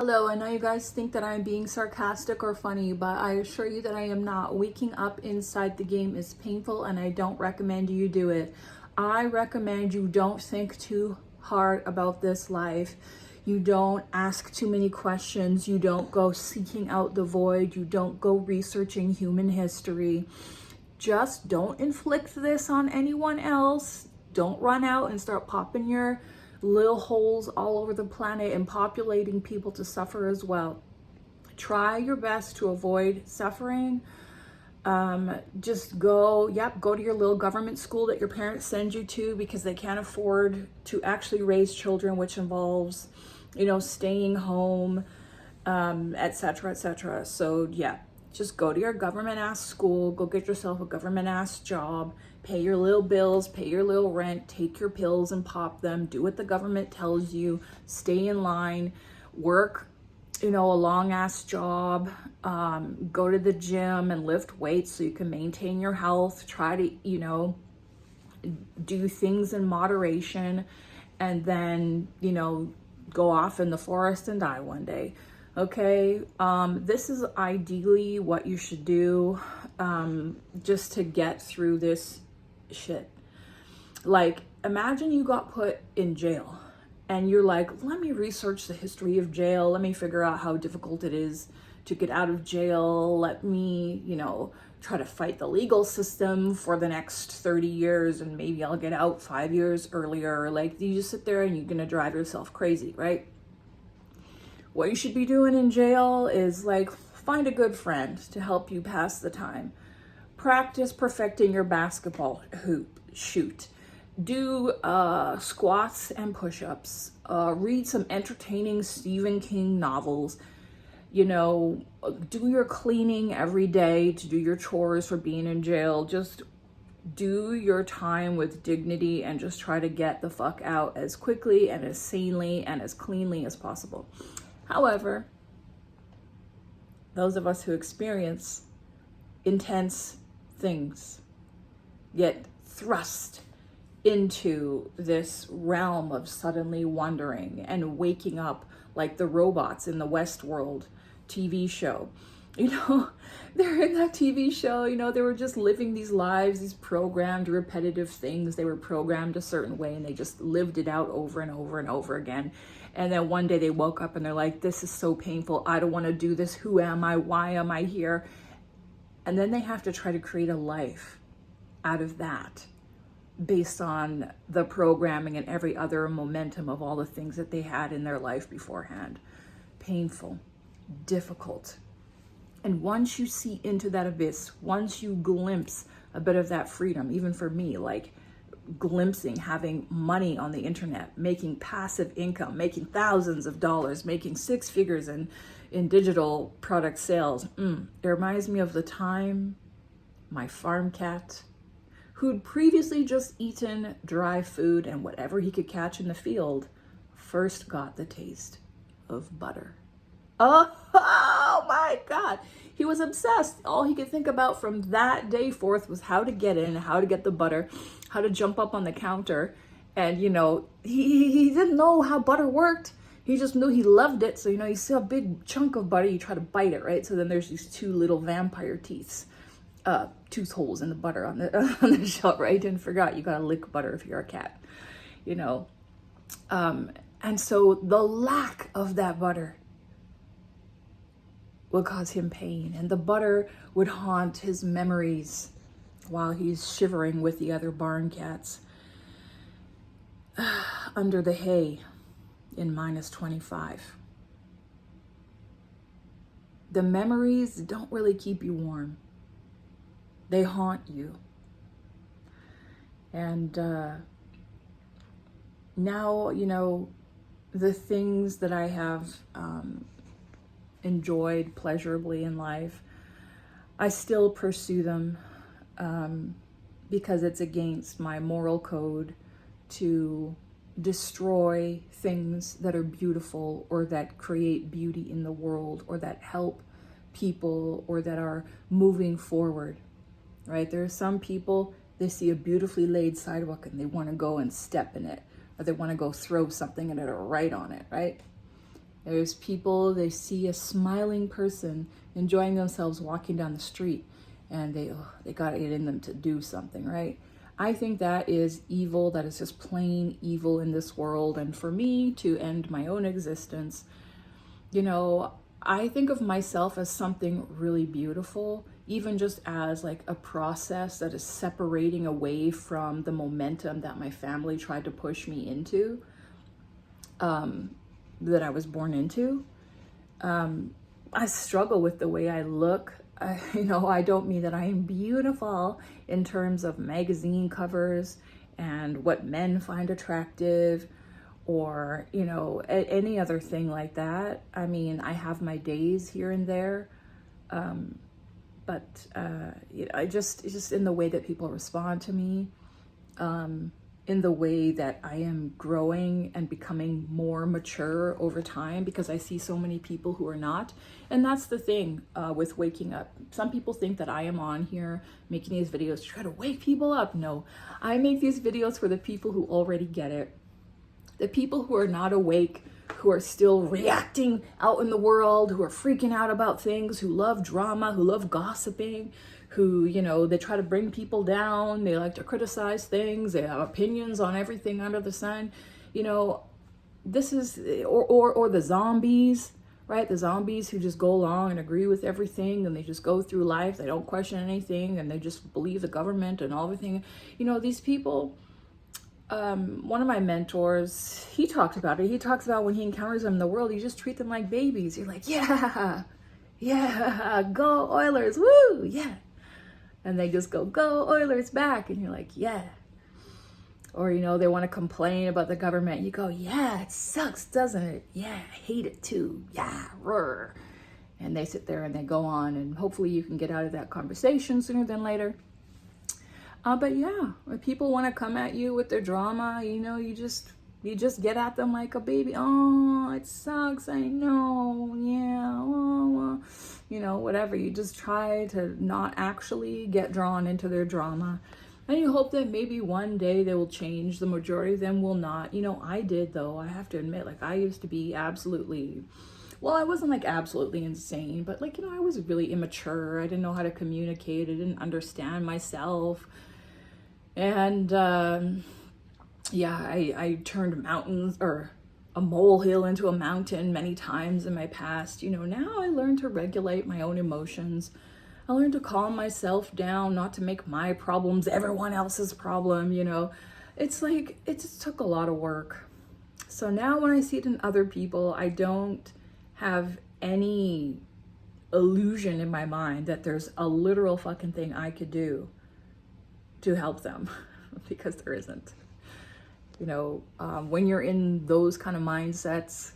Hello, I know you guys think that I'm being sarcastic or funny, but I assure you that I am not. Waking up inside the game is painful and I don't recommend you do it. I recommend you don't think too hard about this life. You don't ask too many questions. You don't go seeking out the void. You don't go researching human history. Just don't inflict this on anyone else. Don't run out and start popping your little holes all over the planet and populating people to suffer as well. Try your best to avoid suffering. Just go to your little government school that your parents send you to because they can't afford to actually raise children, which involves, staying home, etc., etc. So just go to your government ass school, go get yourself a government ass job, pay your little bills, pay your little rent, take your pills and pop them, do what the government tells you, stay in line, work, a long ass job, go to the gym and lift weights so you can maintain your health, try to, do things in moderation, and then, go off in the forest and die one day. Okay, this is ideally what you should do just to get through this shit. Like, imagine you got put in jail and you're like, let me research the history of jail. Let me figure out how difficult it is to get out of jail. Let me, try to fight the legal system for the next 30 years and maybe I'll get out 5 years earlier. Like, you just sit there and you're gonna drive yourself crazy, right? What you should be doing in jail is find a good friend to help you pass the time. Practice perfecting your basketball shoot. Do squats and push-ups. Read some entertaining Stephen King novels. Do your cleaning every day to do your chores for being in jail. Just do your time with dignity and just try to get the fuck out as quickly and as sanely and as cleanly as possible. However, those of us who experience intense things get thrust into this realm of suddenly wondering and waking up like the robots in the Westworld TV show. They're in that TV show, they were just living these lives, these programmed, repetitive things. They were programmed a certain way and they just lived it out over and over and over again. And then one day they woke up and they're like, this is so painful. I don't want to do this. Who am I? Why am I here? And then they have to try to create a life out of that based on the programming and every other momentum of all the things that they had in their life beforehand. Painful, difficult. And once you see into that abyss, once you glimpse a bit of that freedom, even for me, glimpsing having money on the internet, making passive income, making thousands of dollars, making six figures in digital product sales. It reminds me of the time my farm cat, who'd previously just eaten dry food and whatever he could catch in the field, first got the taste of butter. Oh my God. He was obsessed. All he could think about from that day forth was how to get in, how to get the butter, how to jump up on the counter. And, he didn't know how butter worked. He just knew he loved it. So, you see a big chunk of butter, you try to bite it, right? So then there's these two little vampire tooth holes in the butter on the shell, right? And forgot you gotta lick butter if you're a cat, And so the lack of that butter would cause him pain, and the butter would haunt his memories while he's shivering with the other barn cats under the hay in -25. The memories don't really keep you warm. They haunt you. And now, the things that I have enjoyed pleasurably in life, I still pursue them because it's against my moral code to destroy things that are beautiful or that create beauty in the world or that help people or that are moving forward, right? There are some people, they see a beautifully laid sidewalk and they want to go and step in it, or they want to go throw something and it'll write on it, right? There's people, they see a smiling person enjoying themselves walking down the street, and they got it in them to do something, right? I think that is evil. That is just plain evil in this world. And for me to end my own existence, you know, I think of myself as something really beautiful, even just as like a process that is separating away from the momentum that my family tried to push me into, that I was born into. I struggle with the way I look. I don't mean that I am beautiful in terms of magazine covers and what men find attractive, or, any other thing like that. I mean, I have my days here and there. But it's just in the way that people respond to me, in the way that I am growing and becoming more mature over time, because I see so many people who are not. And that's the thing with waking up. Some people think that I am on here making these videos to try to wake people up. No, I make these videos for the people who already get it. The people who are not awake, who are still reacting out in the world, who are freaking out about things, who love drama, who love gossiping, who, they try to bring people down. They like to criticize things. They have opinions on everything under the sun. This is, or the zombies, right? The zombies who just go along and agree with everything, and they just go through life. They don't question anything, and they just believe the government and everything. These people, one of my mentors, he talked about it. He talks about when he encounters them in the world, you just treat them like babies. You're like, yeah, go Oilers, woo, yeah. And they just go Oilers back. And you're like, yeah. Or, they want to complain about the government. You go, yeah, it sucks, doesn't it? Yeah, I hate it too. Yeah, roar. And they sit there and they go on, and hopefully you can get out of that conversation sooner than later. But yeah, when people want to come at you with their drama, you just get at them like a baby. Oh, it sucks. I know. Yeah. Oh, whatever. You just try to not actually get drawn into their drama. And you hope that maybe one day they will change. The majority of them will not. I did, though. I have to admit, I used to be absolutely, well, I wasn't absolutely insane, but I was really immature. I didn't know how to communicate. I didn't understand myself. And I turned mountains, or a molehill, into a mountain many times in my past. Now I learned to regulate my own emotions. I learned to calm myself down, not to make my problems everyone else's problem. It's it just took a lot of work. So now when I see it in other people, I don't have any illusion in my mind that there's a literal fucking thing I could do to help them, because there isn't. When you're in those kind of mindsets,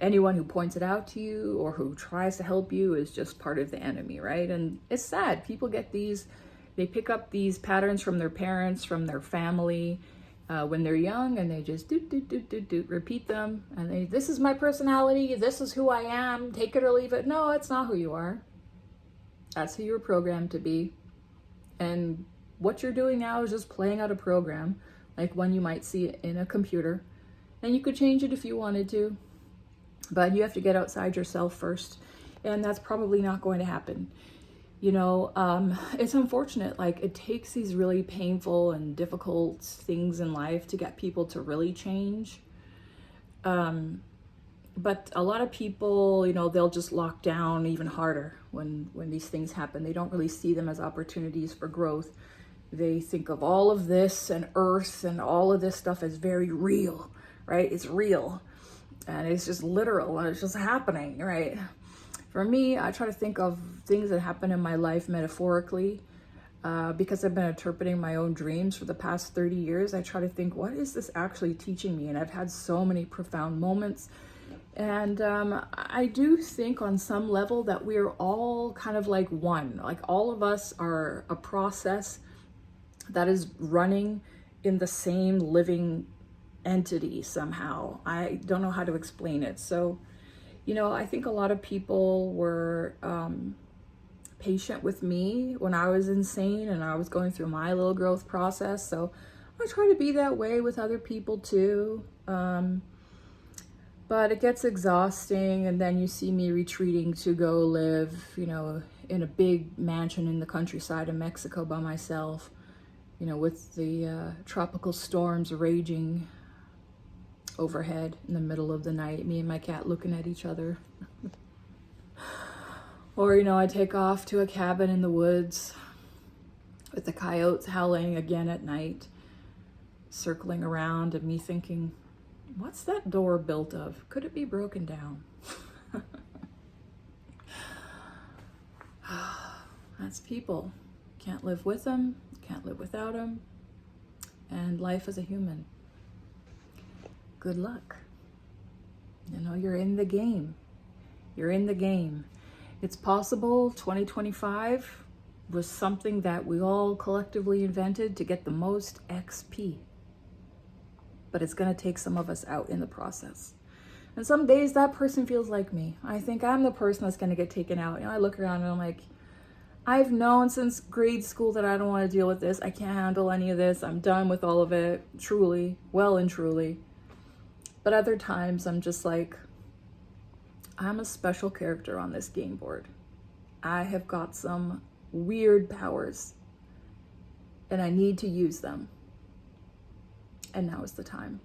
anyone who points it out to you or who tries to help you is just part of the enemy, right? And it's sad. People get they pick up these patterns from their parents, from their family, when they're young, and they just repeat them. And this is my personality. This is who I am. Take it or leave it. No, it's not who you are. That's who you're programmed to be. And what you're doing now is just playing out a program, like one you might see in a computer. And you could change it if you wanted to, but you have to get outside yourself first. And that's probably not going to happen. It's unfortunate. It takes these really painful and difficult things in life to get people to really change. But a lot of people, they'll just lock down even harder when these things happen. They don't really see them as opportunities for growth. They think of all of this and earth and all of this stuff as very real, right? It's real and it's just literal and it's just happening, right? For me, I try to think of things that happen in my life metaphorically, because I've been interpreting my own dreams for the past 30 years. I try to think, what is this actually teaching me? And I've had so many profound moments. And I do think on some level that we're all kind of like one. All of us are a process that is running in the same living entity somehow. I don't know how to explain it. So, I think a lot of people were patient with me when I was insane and I was going through my little growth process. So I try to be that way with other people too. But it gets exhausting, and then you see me retreating to go live, in a big mansion in the countryside of Mexico by myself, with the tropical storms raging overhead in the middle of the night, me and my cat looking at each other. Or, I take off to a cabin in the woods with the coyotes howling again at night, circling around, and me thinking, what's that door built of? Could it be broken down? That's people. Can't live with them, can't live without them, and life as a human. Good luck. You're in the game. You're in the game. It's possible 2025 was something that we all collectively invented to get the most XP. But it's going to take some of us out in the process. And some days that person feels like me. I think I'm the person that's going to get taken out. I look around and I'm like, I've known since grade school that I don't want to deal with this. I can't handle any of this. I'm done with all of it. Truly, well and truly. But other times I'm just like, I'm a special character on this game board. I have got some weird powers and I need to use them. And now is the time.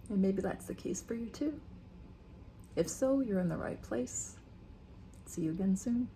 And maybe that's the case for you too. If so, you're in the right place. See you again soon.